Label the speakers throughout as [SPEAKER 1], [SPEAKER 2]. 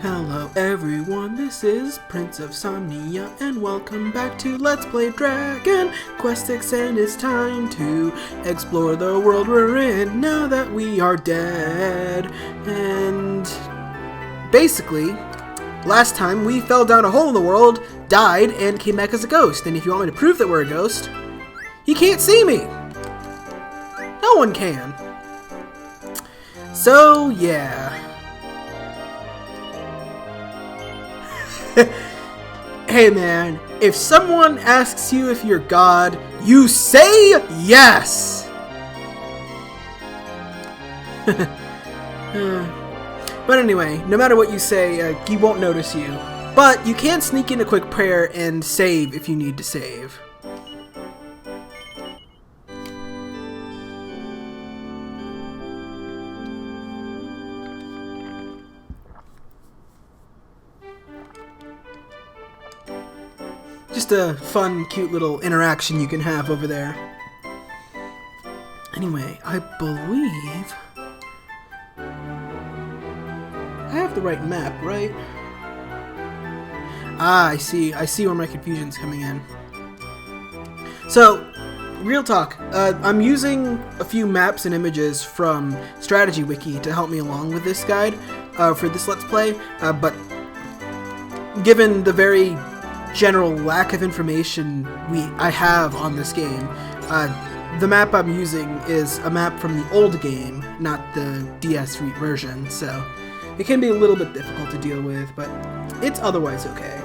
[SPEAKER 1] Hello everyone, this is Prince of Somnia, and welcome back to Let's Play Dragon Quest 6, and it's time to explore the world we're in now that we are dead. And basically, last time we fell down a hole in the world, died, and came back as a ghost. And if you want me to prove that we're a ghost, you can't see me! No one can. So, yeah. Hey man, if someone asks you if you're God, you say yes! But anyway, no matter what you say, he won't notice you. But you can sneak in a quick prayer and save if you need to save. Just a fun, cute little interaction you can have over there. Anyway, I believe I have the right map, right? Ah, I see where my confusion's coming in. So, real talk, I'm using a few maps and images from Strategy Wiki to help me along with this guide for this Let's Play, but given the very general lack of information I have on this game, the map I'm using is a map from the old game, not the DS version, so it can be a little bit difficult to deal with, but it's otherwise okay.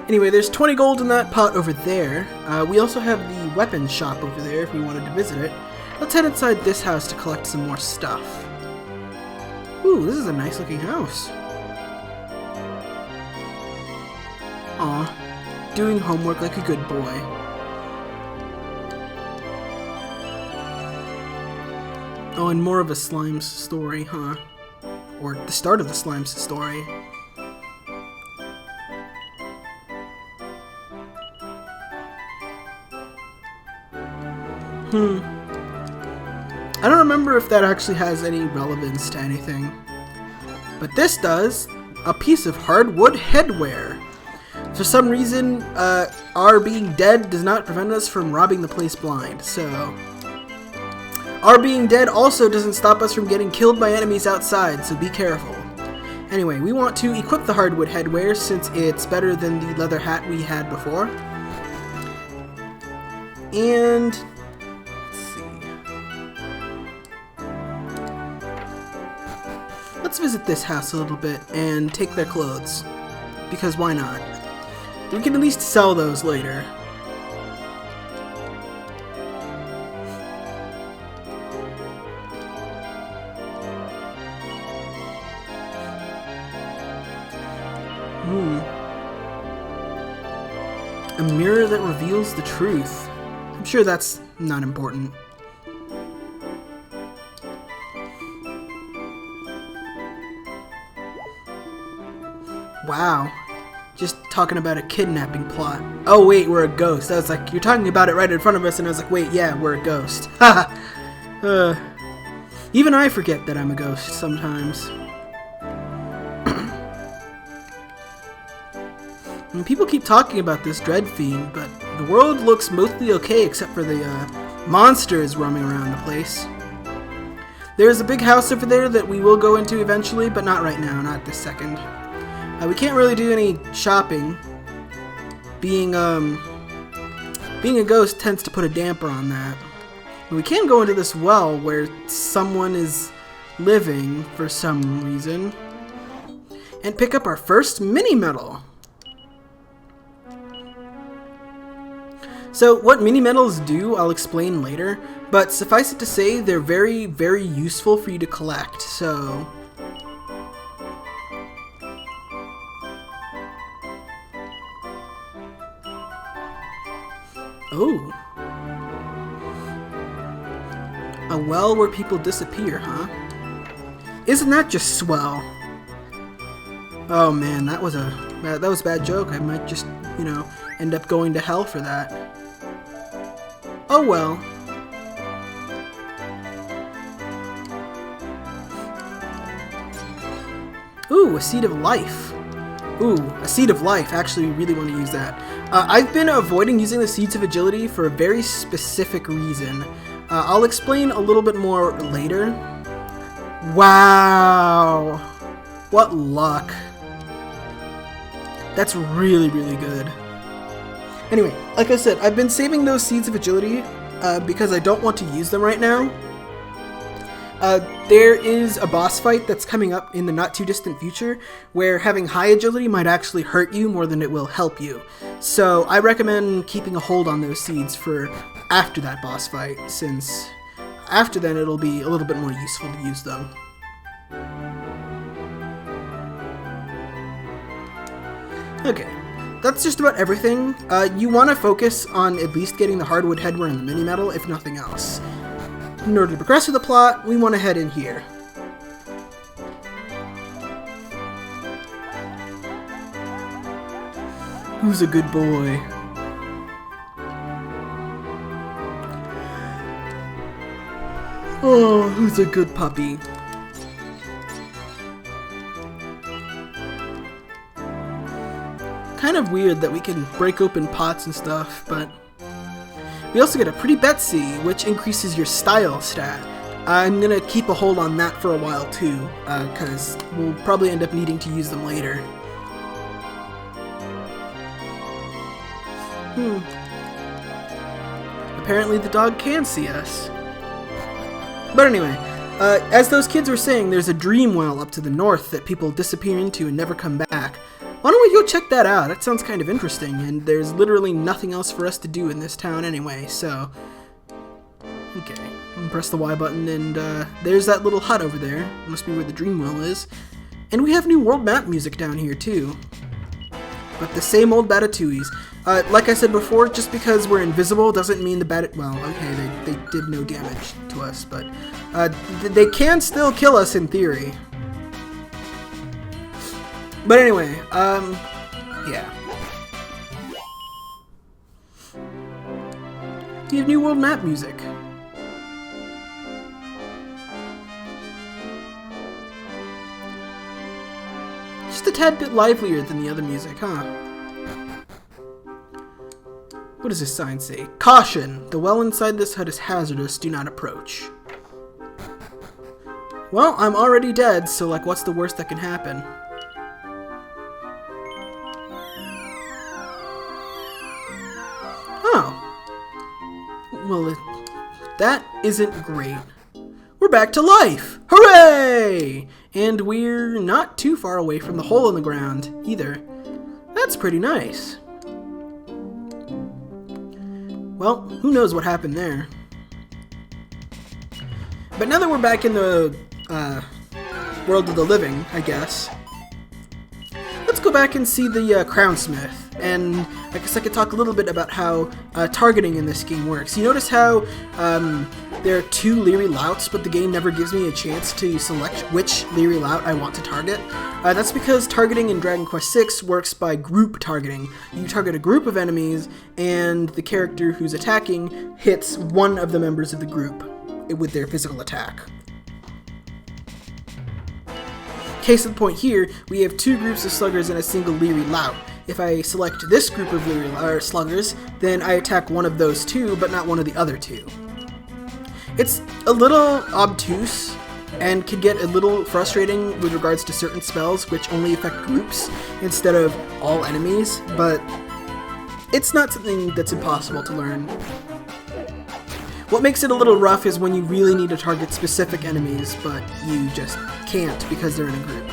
[SPEAKER 1] Anyway, there's 20 gold in that pot over there. We also have the weapons shop over there if we wanted to visit it. Let's head inside this house to collect some more stuff. Ooh, this is a nice looking house. Aw, doing homework like a good boy. Oh, and more of a Slime's story, huh? Or the start of the Slime's story. I don't remember if that actually has any relevance to anything. But this does. A piece of hardwood headwear. For some reason, our being dead does not prevent us from robbing the place blind, so our being dead also doesn't stop us from getting killed by enemies outside, so be careful. Anyway, we want to equip the hardwood headwear since it's better than the leather hat we had before. And let's visit this house a little bit and take their clothes, because why not? We can at least sell those later. A mirror that reveals the truth. I'm sure that's not important. Wow. Just talking about a kidnapping plot. Oh wait, we're a ghost. I was like, you're talking about it right in front of us, and I was like, wait, yeah, we're a ghost. Haha. Even I forget that I'm a ghost sometimes. I mean, people keep talking about this Dread Fiend, but the world looks mostly okay except for the monsters roaming around the place. There's a big house over there that we will go into eventually, but not right now, not this second. We can't really do any shopping. Being a ghost tends to put a damper on that. But we can go into this well where someone is living for some reason and pick up our first mini medal. So what mini medals do, I'll explain later, but suffice it to say they're very, very useful for you to collect. So oh. A well where people disappear, huh? Isn't that just swell? Oh man, that was a bad joke. I might just, end up going to hell for that. Oh well. Ooh, a seed of life. Ooh, a seed of life. Actually, we really want to use that. I've been avoiding using the seeds of agility for a very specific reason. I'll explain a little bit more later. Wow! What luck. That's really, really good. Anyway, like I said, I've been saving those seeds of agility because I don't want to use them right now. There is a boss fight that's coming up in the not too distant future where having high agility might actually hurt you more than it will help you. So I recommend keeping a hold on those seeds for after that boss fight, since after then it'll be a little bit more useful to use them. Okay, that's just about everything. You want to focus on at least getting the hardwood headwear and the mini metal, if nothing else. In order to progress with the plot, we want to head in here. Who's a good boy? Oh, who's a good puppy? Kind of weird that we can break open pots and stuff, but we also get a pretty Betsy, which increases your style stat. I'm gonna keep a hold on that for a while too, because we'll probably end up needing to use them later. Apparently the dog can see us. But anyway, as those kids were saying, there's a dream well up to the north that people disappear into and never come back. Why don't we go check that out? That sounds kind of interesting, and there's literally nothing else for us to do in this town anyway, so... Okay, press the Y button, and there's that little hut over there. Must be where the dream well is. And we have new world map music down here, too. But the same old Batatouilles. Like I said before, just because we're invisible doesn't mean the well, okay, they did no damage to us, but they can still kill us in theory. But anyway, yeah. We have new world map music. Just a tad bit livelier than the other music, huh? What does this sign say? Caution! The well inside this hut is hazardous. Do not approach. Well, I'm already dead, so like, what's the worst that can happen? Oh. Well, that isn't great. We're back to life! Hooray! And we're not too far away from the hole in the ground, either. That's pretty nice. Well, who knows what happened there. But now that we're back in the world of the living, I guess, let's go back and see the Crownsmith. And I guess I could talk a little bit about how targeting in this game works. You notice how there are two Leery Louts, but the game never gives me a chance to select which Leery Lout I want to target. That's because targeting in Dragon Quest VI works by group targeting. You target a group of enemies, and the character who's attacking hits one of the members of the group with their physical attack. Case in point here, we have two groups of sluggers and a single Leery Lout. If I select this group of Leery sluggers, then I attack one of those two, but not one of the other two. It's a little obtuse and can get a little frustrating with regards to certain spells which only affect groups instead of all enemies, but it's not something that's impossible to learn. What makes it a little rough is when you really need to target specific enemies, but you just can't because they're in a group.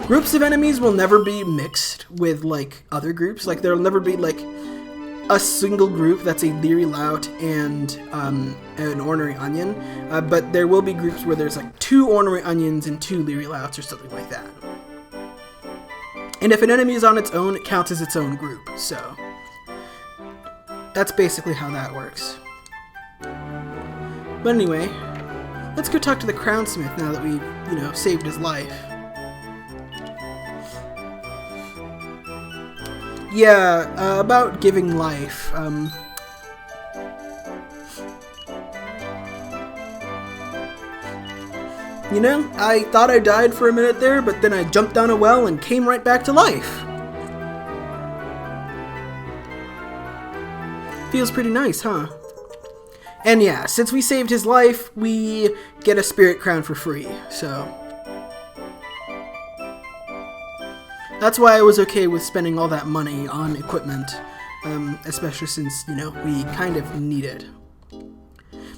[SPEAKER 1] Groups of enemies will never be mixed with, like, other groups. Like, there'll never be, like, a single group that's a Leery Lout and an Ornery Onion, but there will be groups where there's, like, two Ornery Onions and two Leery Louts or something like that. And if an enemy is on its own, it counts as its own group, so that's basically how that works. But anyway, let's go talk to the Crownsmith now that we've, saved his life. Yeah, about giving life. You know, I thought I died for a minute there, but then I jumped down a well and came right back to life. Feels pretty nice, huh? And yeah, since we saved his life, we get a spirit crown for free, so... That's why I was okay with spending all that money on equipment, especially since, you know, we kind of need it.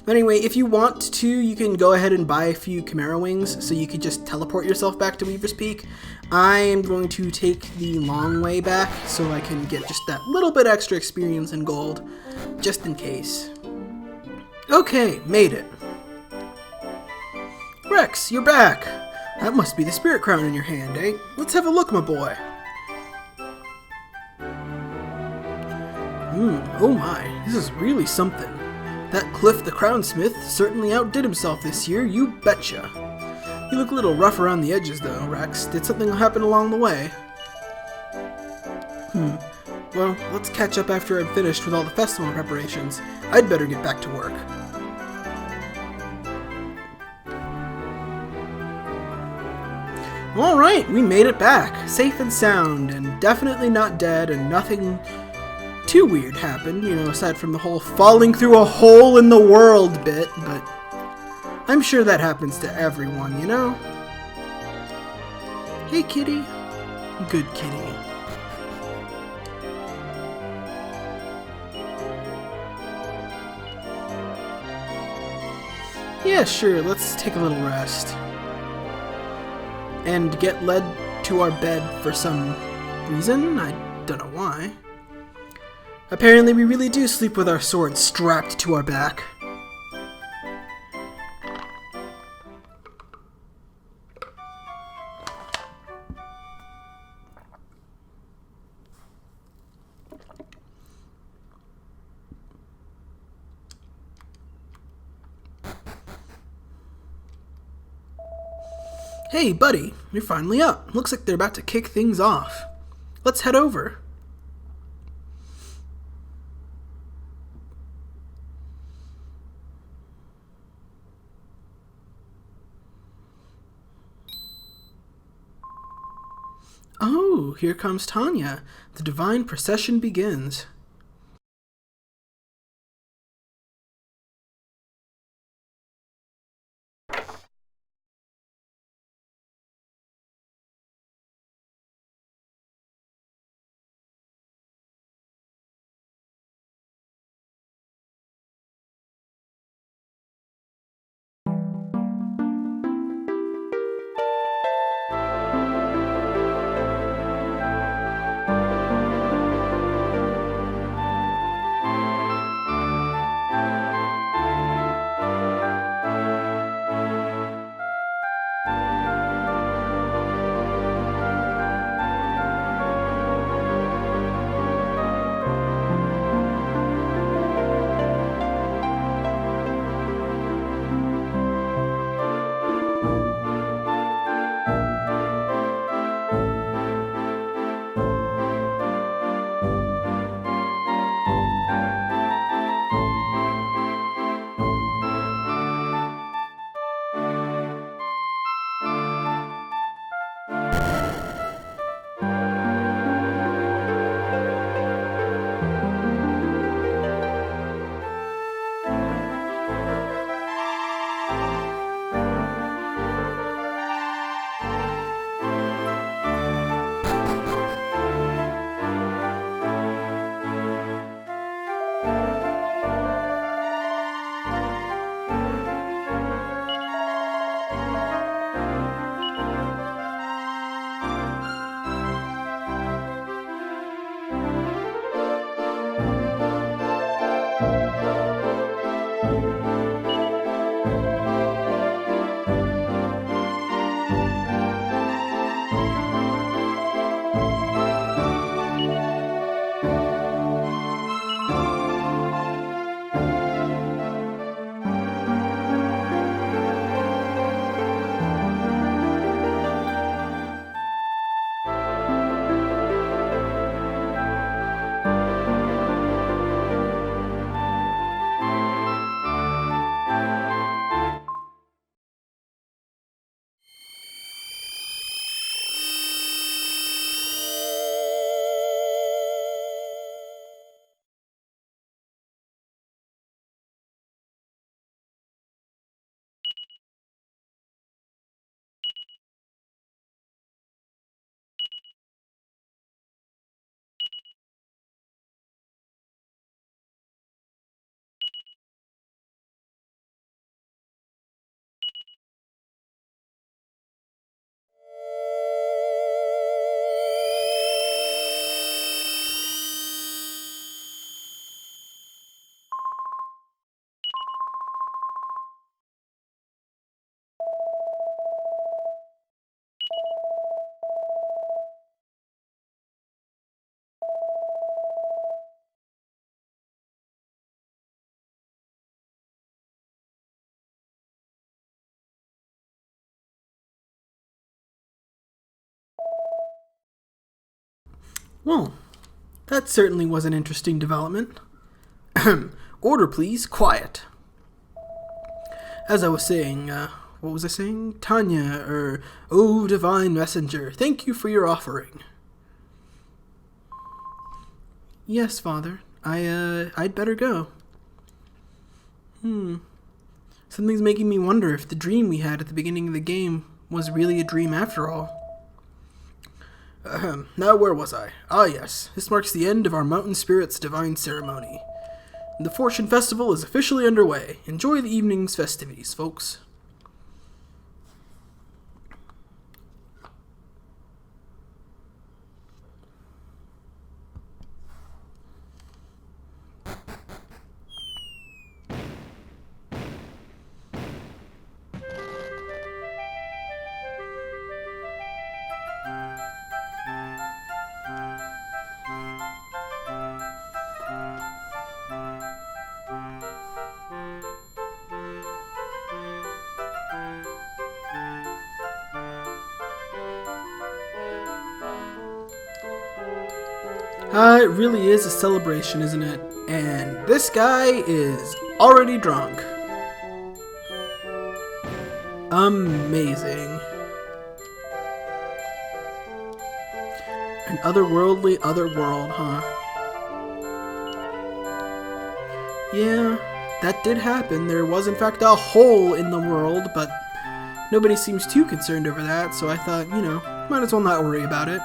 [SPEAKER 1] But anyway, if you want to, you can go ahead and buy a few Chimera wings, so you can just teleport yourself back to Weaver's Peak. I am going to take the long way back, so I can get just that little bit extra experience in gold, just in case. Okay, made it. Rex, you're back! That must be the spirit crown in your hand, eh? Let's have a look, my boy. Oh my, this is really something. That Cliff the Crownsmith certainly outdid himself this year, you betcha. You look a little rough around the edges though, Rex. Did something happen along the way? Well, let's catch up after I'm finished with all the festival preparations. I'd better get back to work. Alright, we made it back, safe and sound, and definitely not dead, and nothing too weird happened, you know, aside from the whole falling through a hole in the world bit, but I'm sure that happens to everyone, you know? Hey, kitty. Good kitty. Yeah, sure, let's take a little rest. And get led to our bed for some reason? I don't know why. Apparently we really do sleep with our swords strapped to our back. Hey, buddy, you're finally up. Looks like they're about to kick things off. Let's head over. Oh, here comes Tanya. The divine procession begins. Well, that certainly was an interesting development. Order, please. Quiet. As I was saying, what was I saying? Tanya, oh, divine messenger, thank you for your offering. Yes, Father. I'd better go. Something's making me wonder if the dream we had at the beginning of the game was really a dream after all. Now where was I? Ah, yes. This marks the end of our Mountain Spirit's divine ceremony. The Fortune Festival is officially underway. Enjoy the evening's festivities, folks. It really is a celebration, isn't it? And this guy is already drunk. Amazing. An otherworldly otherworld, huh? Yeah, that did happen. There was in fact a hole in the world, but nobody seems too concerned over that, so I thought, might as well not worry about it.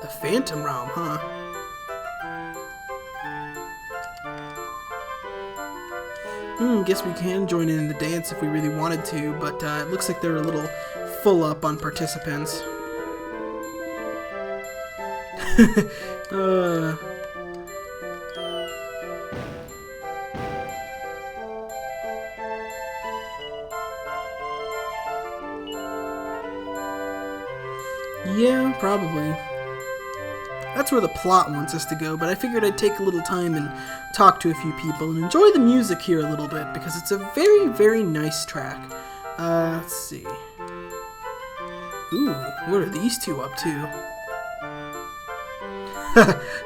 [SPEAKER 1] The Phantom Realm, huh? Guess we can join in the dance if we really wanted to, but it looks like they're a little full up on participants. Yeah, probably. That's where the plot wants us to go, but I figured I'd take a little time and talk to a few people and enjoy the music here a little bit, because it's a very, very nice track. Let's see. Ooh, what are these two up to?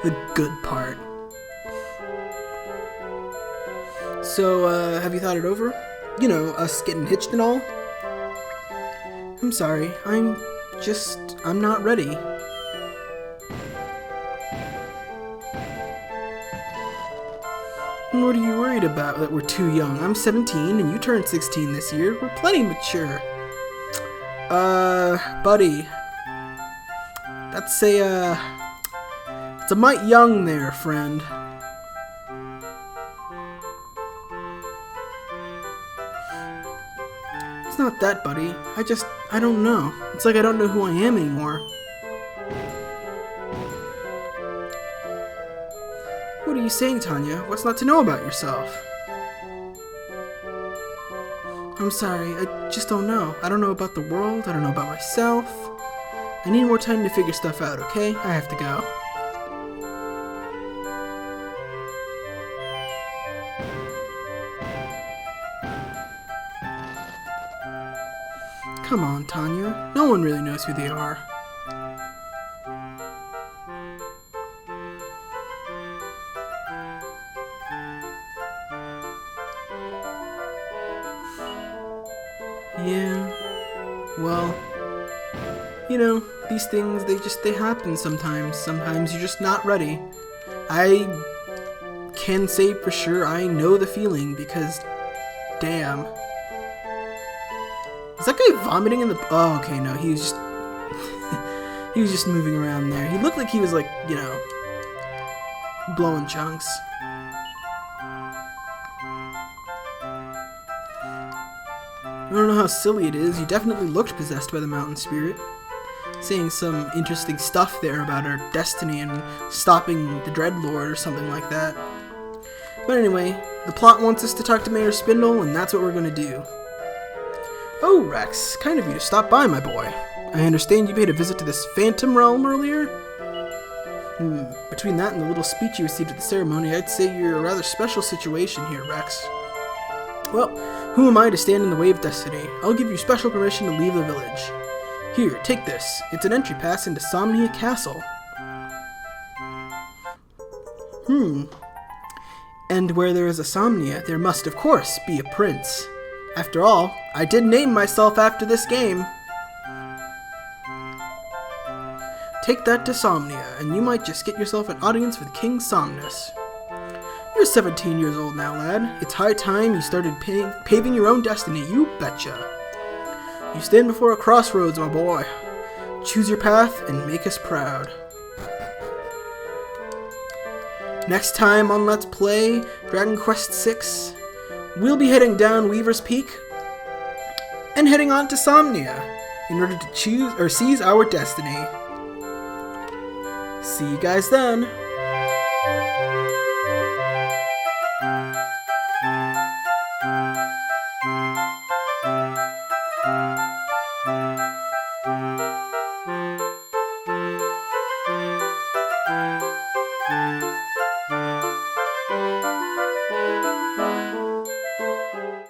[SPEAKER 1] The good part. So, have you thought it over? Us getting hitched and all? I'm sorry, I'm not ready. What are you worried about that we're too young? I'm 17 and you turned 16 this year. We're plenty mature. Buddy. That's it's a mite young there, friend. It's not that, buddy. I don't know. It's like I don't know who I am anymore. What are you saying, Tanya? What's not to know about yourself? I'm sorry, I just don't know. I don't know about the world, I don't know about myself. I need more time to figure stuff out, okay? I have to go. Come on, Tanya. No one really knows who they are. Yeah, well, these things, they happen sometimes. Sometimes you're just not ready. I can say for sure I know the feeling, because, damn. Is that guy vomiting in the... Oh, okay, no, he was just... he was just moving around there. He looked like he was, blowing chunks. I don't know how silly it is. You definitely looked possessed by the mountain spirit. Saying some interesting stuff there about our destiny and stopping the Dreadlord or something like that. But anyway, the plot wants us to talk to Mayor Spindle, and that's what we're gonna do. Oh, Rex, kind of you to stop by, my boy. I understand you paid a visit to this Phantom Realm earlier? Between that and the little speech you received at the ceremony, I'd say you're a rather special situation here, Rex. Well, who am I to stand in the way of destiny? I'll give you special permission to leave the village. Here, take this. It's an entry pass into Somnia Castle. And where there is a Somnia, there must, of course, be a prince. After all, I did name myself after this game. Take that to Somnia, and you might just get yourself an audience with King Somnus. You're 17 years old now, lad. It's high time you started paving your own destiny, you betcha. You stand before a crossroads, my boy. Choose your path and make us proud. Next time on Let's Play Dragon Quest VI, we'll be heading down Weaver's Peak and heading on to Somnia in order to choose or seize our destiny. See you guys then.